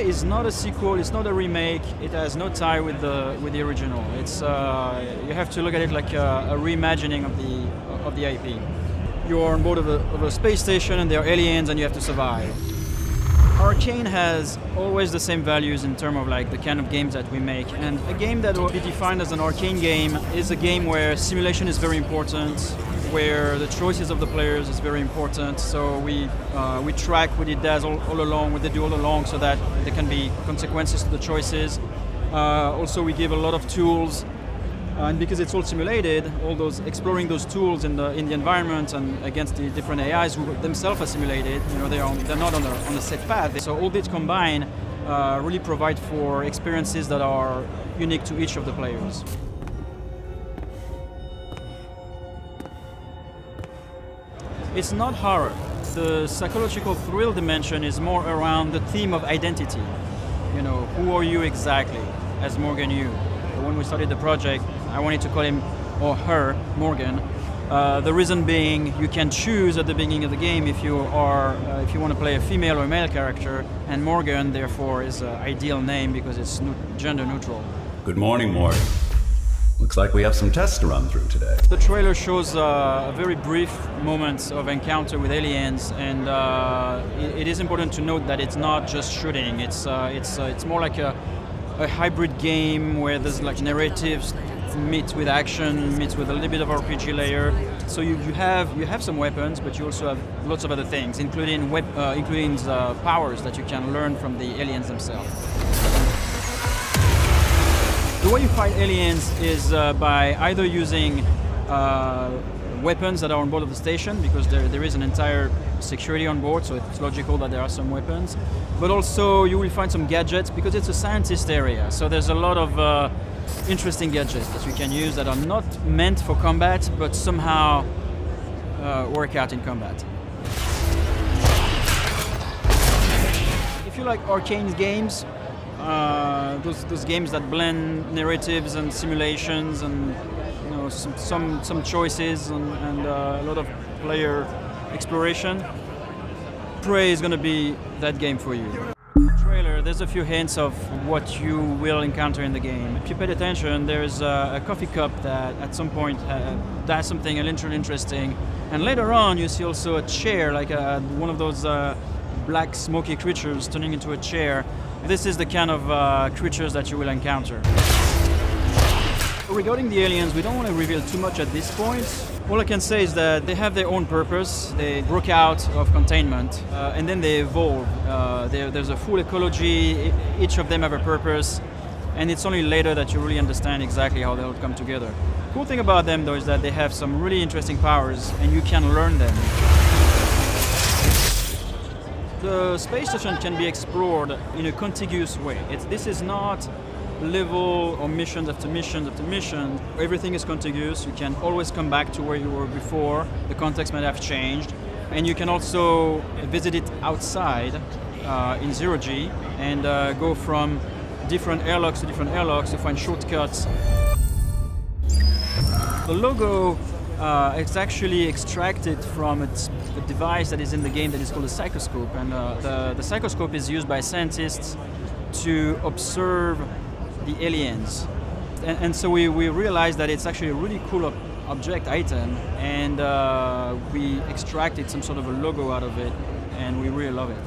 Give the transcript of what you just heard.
is not a sequel, it's not a remake, it has no tie with the original. It's you have to look at it like a reimagining of the IP. You're on board of a space station and there are aliens and you have to survive. Arkane has always the same values in terms of like the kind of games that we make, and a game that will be defined as an Arkane game is a game where simulation is very important, where the choices of the players is very important. So we track what it does all along, what they do all along, so that there can be consequences to the choices. Also, we give a lot of tools, and because it's all simulated, all those exploring those tools in the environment and against the different AIs who themselves are simulated. You know, they're not on a set path. So all this combined really provide for experiences that are unique to each of the players. It's not horror. The psychological thrill dimension is more around the theme of identity. You know, who are you exactly as Morgan Yu? When we started the project, I wanted to call him or her Morgan. The reason being, you can choose at the beginning of the game if you want to play a female or a male character, and Morgan, therefore, is an ideal name because it's gender neutral. Good morning, Morgan. Looks like we have some tests to run through today. The trailer shows a very brief moments of encounter with aliens, and it is important to note that it's not just shooting. It's more like a hybrid game where there's like narratives meet with action, meets with a little bit of RPG layer. So you have some weapons, but you also have lots of other things, including powers that you can learn from the aliens themselves. The way you fight aliens is by either using weapons that are on board of the station, because there is an entire security on board, so it's logical that there are some weapons. But also you will find some gadgets, because it's a scientist area, so there's a lot of interesting gadgets that you can use that are not meant for combat, but somehow work out in combat. If you like Arkane games, those games that blend narratives and simulations and some choices and a lot of player exploration, Prey is going to be that game for you. In the trailer, there's a few hints of what you will encounter in the game. If you paid attention, there's a coffee cup that at some point does something a little interesting, and later on you see also a chair, like one of those black smoky creatures turning into a chair. This is the kind of creatures that you will encounter. Regarding the aliens, we don't want to reveal too much at this point. All I can say is that they have their own purpose. They broke out of containment and then they evolve. There's a full ecology, each of them have a purpose, and it's only later that you really understand exactly how they'll come together. The cool thing about them though is that they have some really interesting powers and you can learn them. The space station can be explored in a contiguous way. This is not level or missions after missions after mission. Everything is contiguous. You can always come back to where you were before. The context might have changed. And you can also visit it outside in zero-G and go from different airlocks to different airlocks to find shortcuts. The logo it's actually extracted from a device that is in the game that is called a psychoscope, and the psychoscope is used by scientists to observe the aliens. And so we realized that it's actually a really cool object item, and we extracted some sort of a logo out of it, and we really love it.